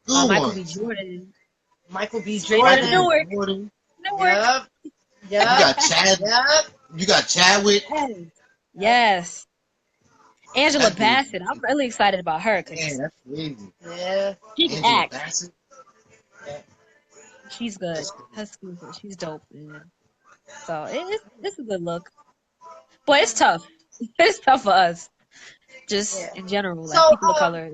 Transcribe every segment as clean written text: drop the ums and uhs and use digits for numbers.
Good Michael B. ones. Jordan. Michael B. Straight out of Jordan. Newark. Jordan. Newark. Yep. You Yep. got Chad. Yep. You got Chadwick. Yes. Yes. Angela That dude. Bassett. I'm really excited about her Man, because that's crazy. Yeah. she can Angela act. Bassett. She's good. That's cool. Her skin's good. She's dope, man. So it's a good look. But it's tough. It's tough for us. Just Yeah. in general, So, like people of color.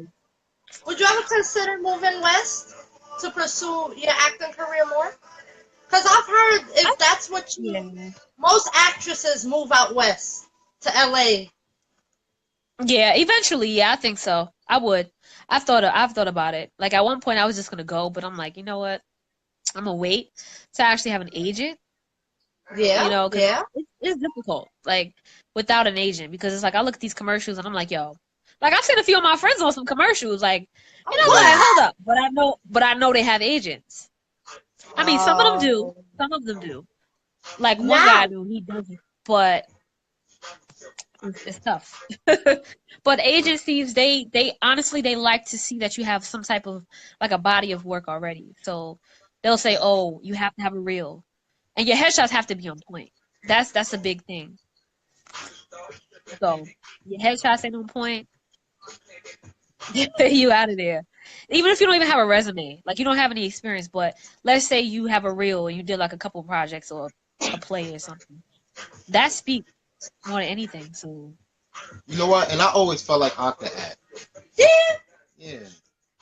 would you ever consider moving west to pursue your acting career more? Because I've heard if that's what Yeah. most actresses move out west to LA. Yeah, eventually, yeah, I think so. I would. I've thought about it. Like at one point I was just gonna go, but I'm like, you know what? I'm gonna wait to actually have an agent, Yeah, because yeah. it's difficult, like without an agent, because it's like I look at these commercials and I'm like, yo, like I've seen a few of my friends on some commercials, like, what? Yeah. Hold up. But I know they have agents. I mean, some of them do. Oh. Some of them do. Like one guy Now, I knew, he doesn't, but it's tough. But agencies, they honestly they like to see that you have some type of like a body of work already. So they'll say, "Oh, you have to have a reel, and your headshots have to be on point." That's a big thing. So your headshots ain't on point, you out of there. Even if you don't even have a resume, like you don't have any experience, but let's say you have a reel and you did like a couple projects or a play or something. That speaks more than anything. So You know what? And I always felt like I could act. yeah, Yeah.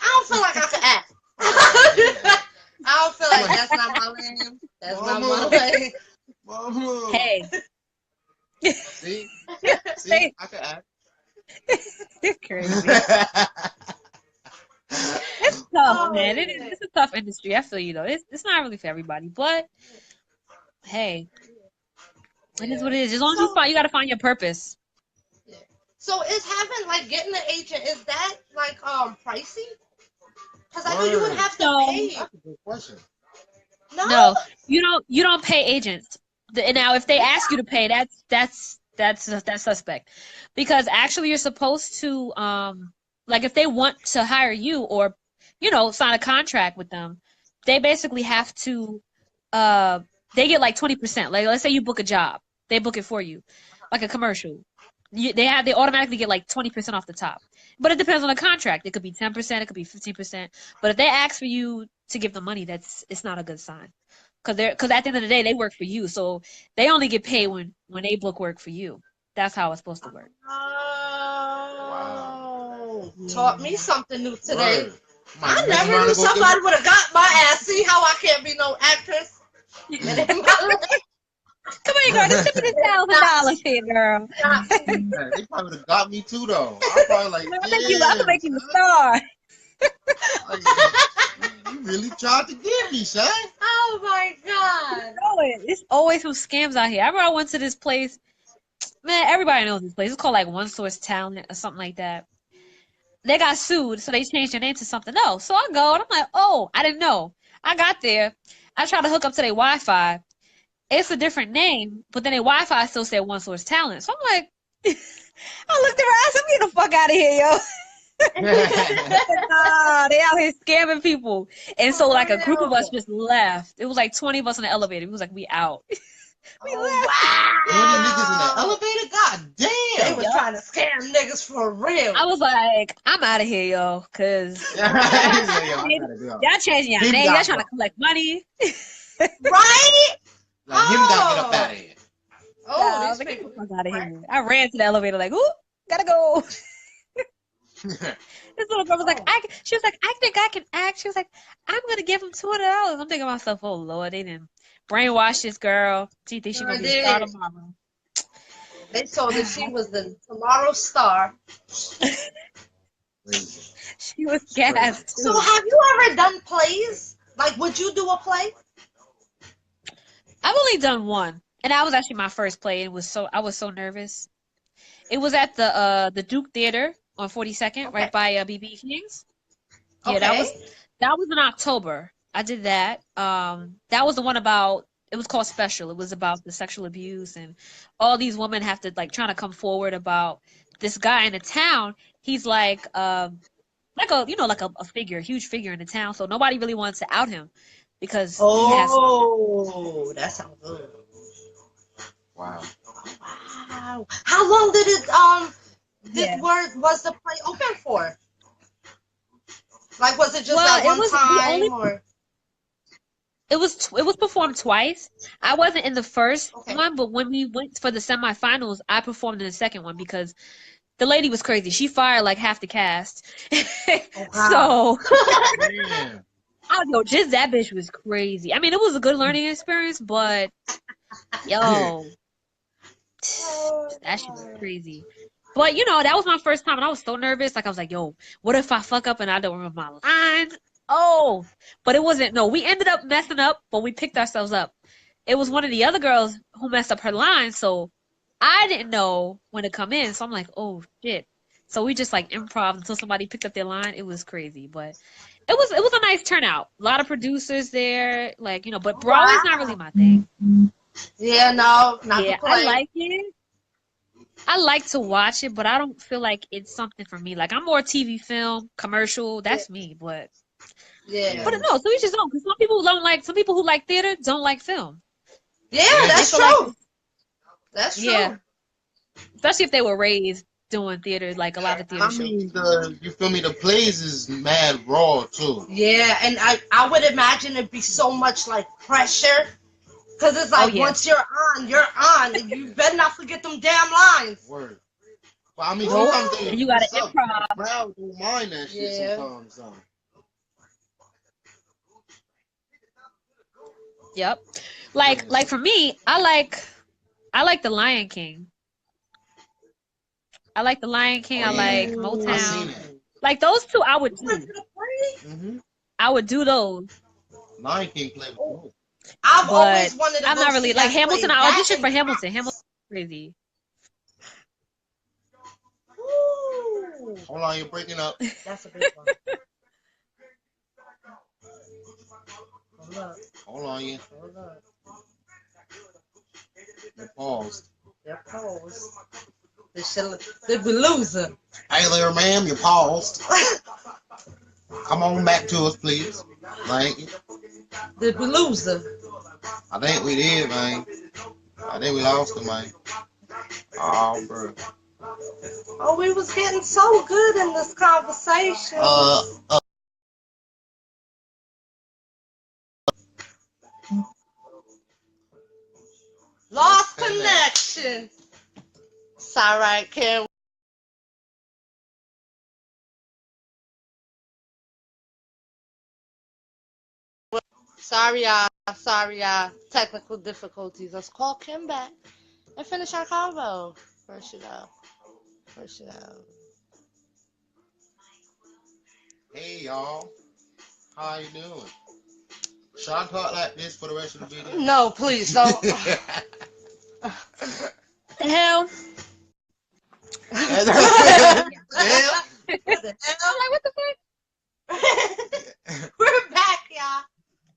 I don't feel like I could act. Yeah. I don't feel like that's not my lane. That's not my lane. Mama. hey, See? hey, See? I could act. it's crazy. It's tough, Oh, man. man. It's a tough industry. I feel you though. It's not really for everybody, but hey, it is Yeah. what it is. As long as So, you got to find your purpose. yeah. So is having like getting an agent, is that like pricey? Because I know you would Word. have to No, pay. That's a good question. No. no, you don't pay agents. Now, if they ask you to pay, that's suspect, because actually you're supposed to like if they want to hire you or sign a contract with them, they basically have to uh they get like 20%. Like let's say you book a job, they book it for you, like a commercial. They automatically get like 20% off the top. But it depends on the contract. It could be 10%, it could be 15%. But if they ask for you to give them money, it's not a good sign. Because at the end of the day, they work for you, so they only get paid when they book work for you. That's how it's supposed to work. Wow. Oh, taught me Yeah. something new today. Word. I Might mess never around knew and go give somebody would have got my ass. See how I can't be no actress? And in my Come on, girl. Just give me this $1,000 here, girl. not me. Yeah, they probably would have got me too, though. I'm probably like, I can damn, make you a son. star. Like, you really tried to get me, son. Oh my god. It's always some scams out here. I remember I went to this place. Man, everybody knows this place. It's called like One Source Talent or something like that. They got sued, so they changed their name to something else. So I go and I'm like, oh, I didn't know. I got there. I tried to hook up to their Wi-Fi. It's a different name, but then their Wi-Fi still said One Source Talent. So I'm like, I looked around. I said, get the fuck out of here, yo. Nah, they out here scamming people. And so like a group of us just left. It was like 20 of us in the elevator. We was like, we out. We left. 20 niggas in the Wow. elevator? God They damn. was trying to scam niggas for real. I was like, I'm out of here, yo, because Yeah, yo, I gotta go. y'all changing your Him name. Y'all got trying to go. collect money. Right? Like, him gotta get up out of here. Nah, I was Oh, like, these get the people. fuck out of here. I ran to the elevator like, ooh, gotta go. This little girl was like, she was like, I think I can act. She was like, I'm gonna give him $200. I'm thinking to myself, oh Lord, they didn't brainwash this girl. She thinks she Sure gonna be a star did. tomorrow. They told her she was the tomorrow star. Crazy. She was gassed So too. have you ever done plays? Like, would you do a play? I've only done one, and that was actually my first play. I was so nervous. It was at the Duke Theater on 42nd, Okay. right by BB King's. Yeah, Okay. that was in October. I did that. That was the one about. It was called Special. It was about the sexual abuse and all these women have to like trying to come forward about this guy in the town. He's like like a figure, a huge figure in the town. So nobody really wanted to out him because Oh, that sounds good. Wow. Wow. How long did it was the play open for? Like, was it just Well, at it one was time or? it was performed twice. I wasn't in the first Okay. one, but when we went for the semifinals, I performed in the second one because the lady was crazy. She fired like half the cast. Oh, wow. So Man. just that bitch was crazy. I mean, it was a good learning experience, but yo, that shit was crazy. But that was my first time, and I was so nervous. Like I was like, "Yo, what if I fuck up and I don't remember my line?" Oh, but it wasn't. No, we ended up messing up, but we picked ourselves up. It was one of the other girls who messed up her line, so I didn't know when to come in. So I'm like, "Oh shit!" So we just like improv until somebody picked up their line. It was crazy, but it was a nice turnout. A lot of producers there, like but Broadway's not really Wow. my thing. Yeah, no, not the Yeah, I play. like it. I like to watch it, but I don't feel like it's something for me. Like I'm more TV, film, commercial. Yeah. That's me. But Yeah. no, so each his own. Because some people don't like. Some people who like theater don't like film. Yeah, Yeah. They that's feel like true. That's yeah, true. especially if they were raised doing theater, like a lot of And theater I shows. mean, you feel me? The plays is mad raw too. Yeah, and I would imagine it'd be so much like pressure. Because it's Oh like yeah, once you're on, and you better not forget them damn lines. Word. But I mean, nope. sometimes And they you got to dress up. improv. The crowd don't mind that shit Yeah. sometimes. Yep. Like for me, I like the Lion King. I like the Lion King. Oh I yeah, like I seen Motown. it. Like those two, I would You went do. to the play? Mm-hmm. I would do those. Lion King play was Oh, cool. I've But always wanted to I'm go not really see like that Hamilton. play. I That auditioned and for Hamilton. Cats. Hamilton's crazy. Ooh, Hold on, you're breaking up. that's a big one. Hold up, Hold on, hold up. you paused. They're pros. They be losing. Hey there, ma'am, you paused. Come on back to us, please. Thank you. They be losing. I think we did, man. I think we lost him, man. Oh, bro. Oh, we was getting so good in this conversation. Lost connection. It's all right, Kim. Sorry, y'all. Sorry, y'all. Technical difficulties. Let's call Kim back and finish our convo. First it out. First it out. Hey, y'all. How you doing? Should I talk like this for the rest of the video? No, please don't. The hell? Yeah. What the hell? I'm like, what the fuck? We're back, y'all.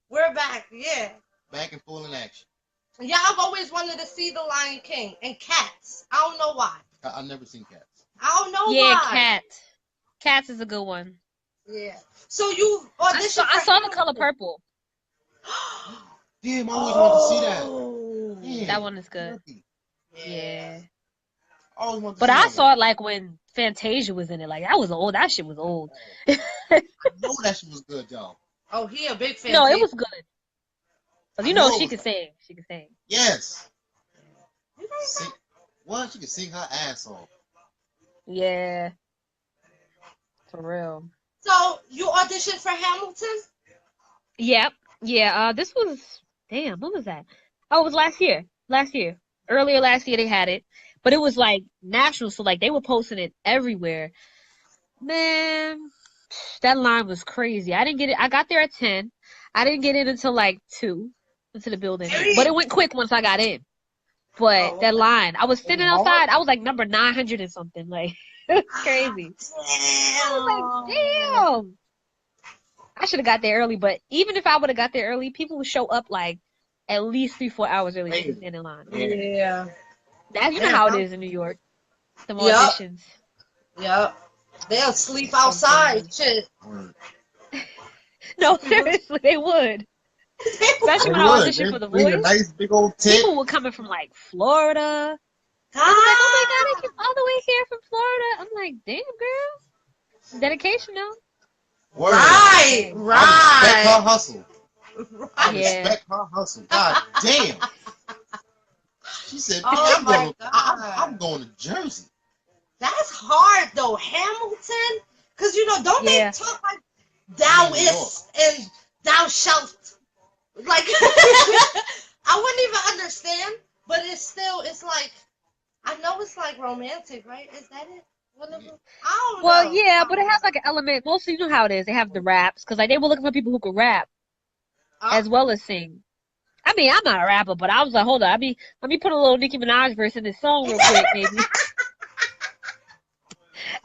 We're back. Yeah. Back in full in action. Yeah, I've always wanted to see The Lion King and Cats. I don't know why. I've never seen Cats. I don't know Yeah, why. Cats. Cats is a good one. Yeah. So you I auditioned saw, I for saw The Color Hamilton. Purple. Damn, I always wanted to see that. Oh. Damn. That one is good. Lucky. Yeah. I always wanted to But see I that saw one. it like when Fantasia was in it. Like that was old. That shit was old. I know that shit was good, y'all. Oh, he a big fan. No, it was good. Cause I you know know it she was- could sing. She could sing. Yes. Sing, what? She could sing her ass off. Yeah. For real. So you auditioned for Hamilton? Yep. Yeah. This was damn. When was that? Oh, it was last year. Last year. Earlier last year they had it, but it was like national, so like they were posting it everywhere. Man, that line was crazy. I didn't get it. I got there at 10. I didn't get in until like 2 into the building, but it went quick once I got in. But Oh, that okay. line, I was sitting hard? outside. I was like number 900 and something. Like it was crazy. I was like, damn. I should have got there early, but even if I would have got there early, people would show up like at least 3-4 hours early to stand in line. Yeah. That you know Damn, how it huh? is in New York. The Yup. auditions. Yep. They'll sleep outside. Shit. Word. No, seriously, they would. Especially They when I would. auditioned They for The bring a Voice. nice big old tent. People were coming from like Florida. I was like, oh my God, they came all the way here from Florida. I'm like, damn, girl. Dedication, though. Word. Right, I respect her right. hustle. I Yeah. respect her hustle. God damn. She said, Oh I'm my going. God. I'm going to Jersey. That's hard though, Hamilton. Cause don't Yeah. they talk like thou New York. is and thou shalt? Like I wouldn't even understand, but it's like I know it's like romantic, right? Is that it? One of them? I don't Well, know. yeah, but it has like an element. Mostly, you know how it is. They have the raps because like they were looking for people who could rap as well as sing. I mean, I'm not a rapper, but I was like, hold on, let me put a little Nicki Minaj verse in this song real quick, maybe.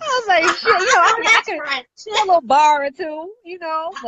I was like, shit, I could French. share a little bar or two, but